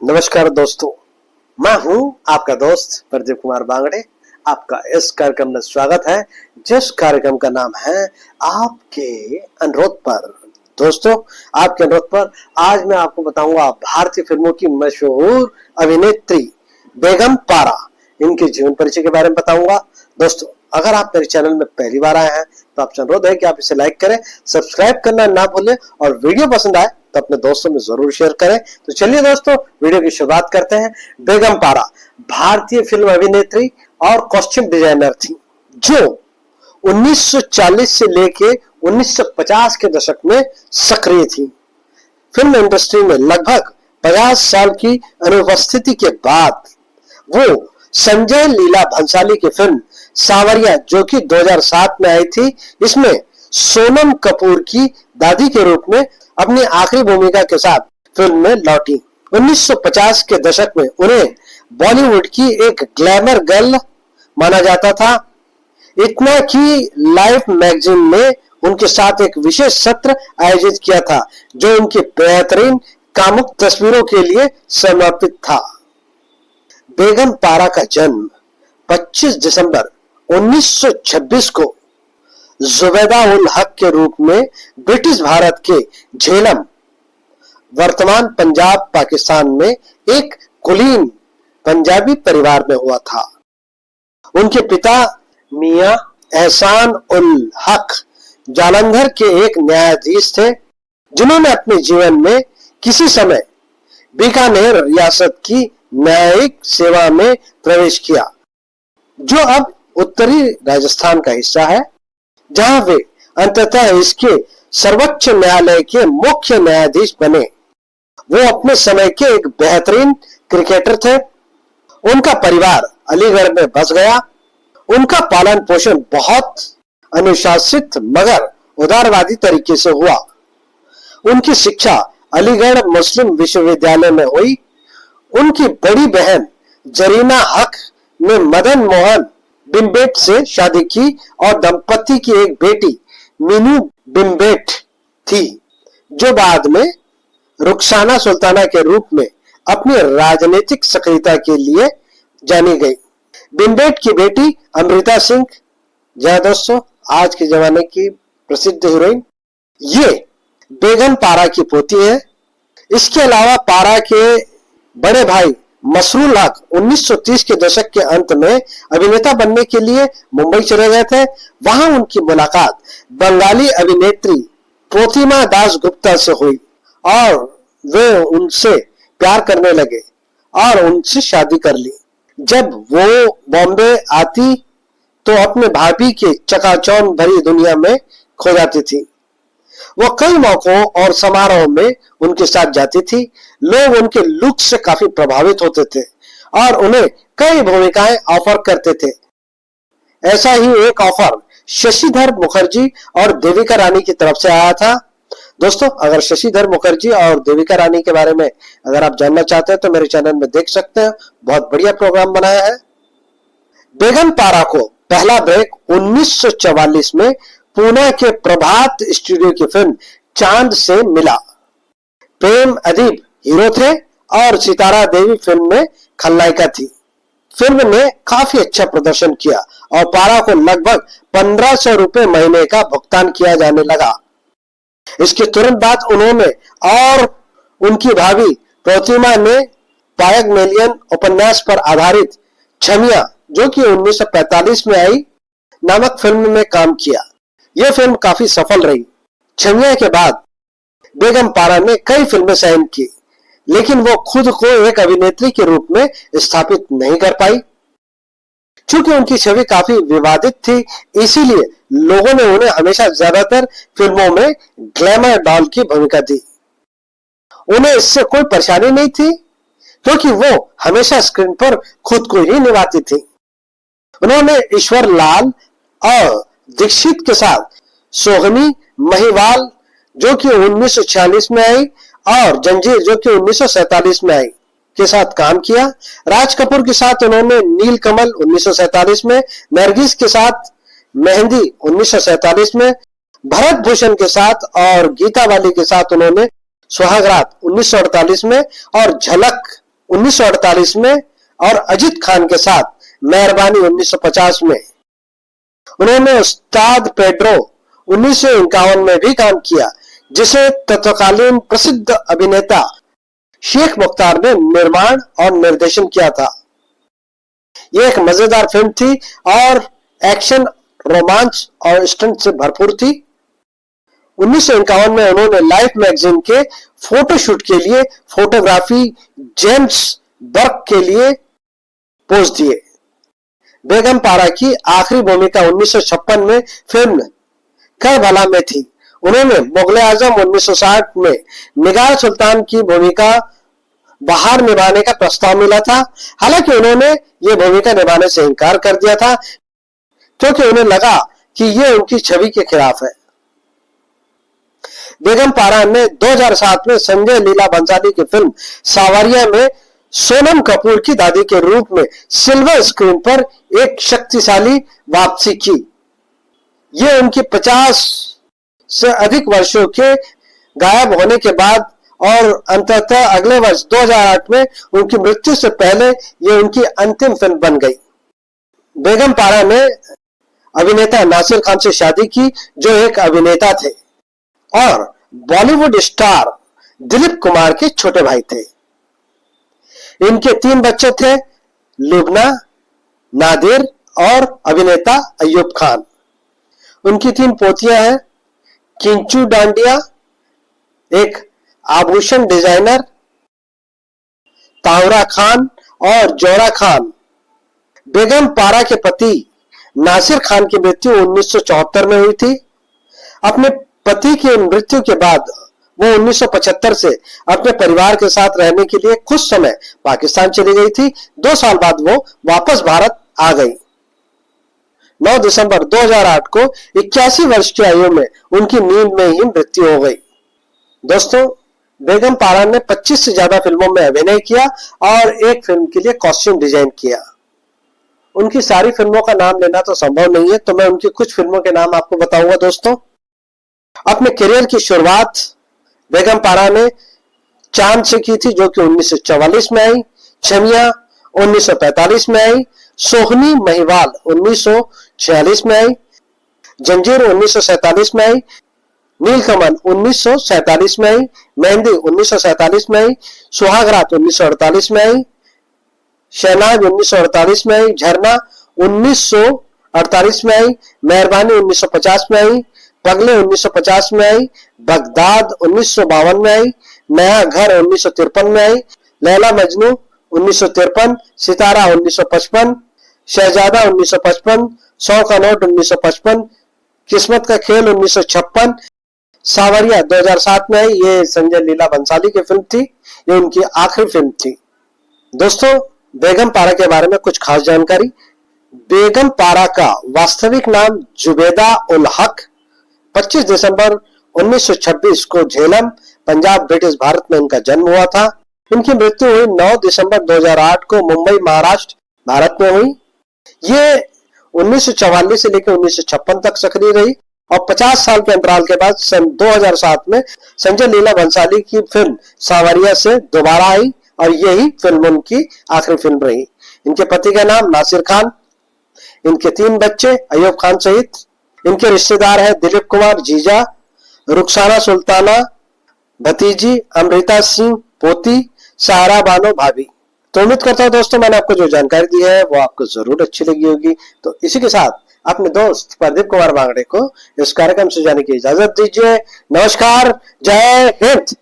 नमस्कार दोस्तों, मैं हूं आपका दोस्त प्रदीप कुमार बांगड़े। आपका इस कार्यक्रम में स्वागत है, जिस कार्यक्रम का नाम है आपके अनुरोध पर। दोस्तों, आपके अनुरोध पर आज मैं आपको बताऊंगा भारतीय फिल्मों की मशहूर अभिनेत्री बेगम पारा, इनके जीवन परिचय के बारे में बताऊंगा। दोस्तों, अगर आप मेरे चैनल में पहली बार आए हैं तो आपसे अनुरोध है कि आप इसे लाइक करें, सब्सक्राइब करना ना भूलें और वीडियो पसंद आए तो अपने दोस्तों में जरूर शेयर करें। तो चलिए दोस्तों, वीडियो की शुरुआत करते हैं। बेगम पारा भारतीय फिल्म अभिनेत्री और कॉस्ट्यूम डिजाइनर थी, जो 1940 से लेके 1950 के दशक में सक्रिय थी। फिल्म इंडस्ट्री में लगभग 50 साल की अनुपस्थिति के बाद वो संजय लीला भंसाली की फिल्म सावरिया, जो कि 2007 में आई थी, इसमें सोनम कपूर की दादी के रूप में अपनी आखिरी भूमिका के साथ फिल्म में लौटी। 1950 के दशक में उन्हें बॉलीवुड की एक ग्लैमर गर्ल माना जाता था, इतना कि लाइफ मैगजीन ने उनके साथ एक विशेष सत्र आयोजित किया था, जो उनकी बेहतरीन कामुक तस्वीरों के लिए समर्पित था। बेगम पारा का जन्म 25 दिसंबर 1926 को जुबैदा उल हक के रूप में ब्रिटिश भारत के झेलम, वर्तमान पंजाब पाकिस्तान में एक कुलीन पंजाबी परिवार में हुआ था। उनके पिता मियां एहसान उल हक जालंधर के एक न्यायाधीश थे, जिन्होंने अपने जीवन में किसी समय बीकानेर रियासत की न्यायिक सेवा में प्रवेश किया, जो अब उत्तरी राजस्थान का हिस्सा है, जहां वे अंततः इसके सर्वोच्च न्यायालय के मुख्य न्यायाधीश बने। वो अपने समय के एक बेहतरीन क्रिकेटर थे। उनका परिवार अलीगढ़ में बस गया। उनका पालन पोषण बहुत अनुशासित मगर उदारवादी तरीके से हुआ। उनकी शिक्षा अलीगढ़ मुस्लिम विश्वविद्यालय में हुई। उनकी बड़ी बहन जरीना हक ने मदन मोहन बिम्बेट से शादी की और दंपति की एक बेटी मीनू बिम्बेट थी, जो बाद में रुखसाना सुल्ताना के रूप में अपनी राजनीतिक सक्रियता के लिए जानी गई। बिम्बेट की बेटी अमृता सिंह, जय दोस्तों, आज के जमाने की प्रसिद्ध हीरोइन, ये बेगम पारा की पोती है। इसके अलावा पारा के बड़े भाई मसरूल हक 1930 के दशक के अंत में अभिनेता बनने के लिए मुंबई चले गए थे। वहां उनकी मुलाकात बंगाली अभिनेत्री प्रोतिमा दास गुप्ता से हुई और वे उनसे प्यार करने लगे और उनसे शादी कर ली। जब वो बॉम्बे आती तो अपने भाभी के चकाचौंध भरी दुनिया में खो जाती थी। वो कई मौकों और समारोह में उनके साथ जाती थी। लोग उनके लुक से काफी प्रभावित होते थे और उन्हें कई भूमिकाएं ऑफर करते थे। ऐसा ही एक ऑफर शशिधर मुखर्जी और देविका रानी की तरफ से आया था। दोस्तों, अगर शशिधर मुखर्जी और देविका रानी के बारे में अगर आप जानना चाहते हैं तो मेरे चैनल में देख सकते हैं, बहुत बढ़िया प्रोग्राम बनाया है। बेगम पारा को पहला ब्रेक 1944 में पुणे के प्रभात स्टूडियो की फिल्म चांद से मिला। प्रेम अदीब हीरो थे और सितारा देवी फिल्म में खलनायिका थी। फिल्म ने काफी अच्छा प्रदर्शन किया और पारा को लगभग 1500 रुपए महीने का भुगतान किया जाने लगा। इसके तुरंत बाद उन्होंने और उनकी भाभी प्रोतिमा ने पायगमेलियन उपन्यास पर आधारित छमिया, जो कि 1945 में आई, नामक फिल्म में काम किया। यह फिल्म काफी सफल रही। छमिया के बाद बेगम पारा ने कई फिल्में साइन की, लेकिन वो खुद को एक अभिनेत्री के रूप में स्थापित नहीं कर पाई। चूंकि उनकी छवि काफी विवादित थी, इसीलिए लोगों ने उन्हें हमेशा ज्यादातर फिल्मों में ग्लैमर डॉल की भूमिका दी। उन्हें इससे कोई परेशानी नहीं थी, क्योंकि वो हमेशा स्क्रीन पर खुद को ही निभाती थी। उन्होंने ईश्वर लाल और दीक्षित के साथ सोहनी महिवाल, जो कि 1946 में आई, और जंजीर, जो कि 1947 में आई, के साथ काम किया। राज कपूर के साथ उन्होंने नील कमल 1947 में, नरगिस के साथ मेहंदी 1947 में, भरत भूषण के साथ और गीता वाली के साथ उन्होंने सुहागरात 1948 में और झलक 1948 में और अजीत खान के साथ मेहरबानी 1950 में। उन्होंने उस्ताद पेड्रो 1951 में भी काम किया, जिसे तत्कालीन प्रसिद्ध अभिनेता शेख मुख्तार ने निर्माण और निर्देशन किया था। यह एक मजेदार फिल्म थी और एक्शन, रोमांच और स्टंट से भरपूर थी। 1951 में उन्होंने लाइफ मैगजीन के फोटोशूट के लिए फोटोग्राफी जेम्स बर्क के लिए पोज दिए। बेगम पारा की आखिरी भूमिका 1956 में फिल्म कर भला में थी। उन्होंने मुगले आजम 1960 में निगार सुल्तान की भूमिका बाहर निभाने का प्रस्ताव मिला था। हालांकि उन्होंने ये भूमिका निभाने से इनकार कर दिया था, क्योंकि उन्हें लगा कि ये उनकी छवि के खिलाफ है। बेगम पारा ने 2007 में संजय लीला बंसाली की फिल्म सावरिया में सोनम कपूर की दादी के रूप में सिल्वर स्क्रीन पर एक शक्तिशाली वापसी की। ये उनकी 50 से अधिक वर्षों के गायब होने के बाद और अंततः अगले वर्ष 2008 में उनकी मृत्यु से पहले ये उनकी अंतिम फिल्म बन गई। बेगम पारा ने अभिनेता नासिर खान से शादी की, जो एक अभिनेता थे और बॉलीवुड स्टार दिलीप कुमार के छोटे भाई थे। इनके 3 बच्चे थे, लुबना, नादिर और अभिनेता अयूब खान। उनकी 3 पोतियां हैं, किंचू डांडिया, एक आभूषण डिजाइनर, तावरा खान और जोरा खान। बेगम पारा के पति नासिर खान की मृत्यु 1974 में हुई थी। अपने पति की मृत्यु के बाद वो 1975 से अपने परिवार के साथ रहने के लिए कुछ समय पाकिस्तान चली गई थी। 2 साल बाद वो वापस भारत आ गई। 9 दिसंबर 2008 को 81 वर्ष की आयु में उनकी नींद में ही मृत्यु हो गई। दोस्तों, बेगम पारा ने 25 से ज्यादा फिल्मों में अभिनय किया और एक फिल्म के लिए कॉस्ट्यूम डिजाइन किया। उनकी सारी फिल्मों का नाम लेना तो संभव नहीं है, तो मैं उनकी कुछ फिल्मों के नाम आपको बताऊंगा। दोस्तों, अपने करियर की शुरुआत बेगम पारा ने चांद से की थी, जो कि 1944 में आई। छमिया 1945 में आई। सोहनी महिवाल 1946 में आई। जंजीर 1947 में आई। नीलकमल 1947 में आई। मेहंदी 1947 में आई। सुहागरात 1948 में आई। शहनाज 1948 में आई। झरना 1948 में आई। मेहरबानी 1950 में आई। पगले 1950 में आई। बगदाद 1952 में आई। नया घर 1953 में आई। लैला मजनू 1953। सितारा 1955। शहजादा 1955। 100 का नोट 1955। किस्मत का खेल 1956। सावरिया 2007 में आई। ये संजय लीला बंसाली की फिल्म थी। ये उनकी आखिरी फिल्म थी। दोस्तों, बेगम पारा के बारे में कुछ खास जानकारी। बेगम पारा का वास्तविक नाम जुबेदा उल हक 25 दिसंबर 1926 को झेलम, पंजाब, ब्रिटिश भारत में इनका जन्म हुआ था। इनकी मृत्यु हुई 9 दिसंबर 2008 को मुंबई, महाराष्ट्र, भारत में हुई। ये 1944 से लेकर 1956 तक सक्रिय रही और 50 साल के अंतराल के बाद सन 2007 में संजय लीला बंसाली की फिल्म सावरिया से दोबारा आई और यही फिल्म उनकी आखिरी फिल्म रही। इनके पति का नाम नासिर खान। इनके 3 बच्चे अयूब खान सहित। इनके रिश्तेदार हैं दिलीप कुमार जीजा, रुखसाना सुल्ताना भतीजी, अमृता सिंह पोती, सारा बानो भाभी। तो उम्मीद करता हूं दोस्तों, मैंने आपको जो जानकारी दी है वो आपको जरूर अच्छी लगी होगी। तो इसी के साथ अपने दोस्त प्रदीप कुमार बांगड़े को इस कार्यक्रम से जाने की इजाजत दीजिए। नमस्कार, जय हिंद।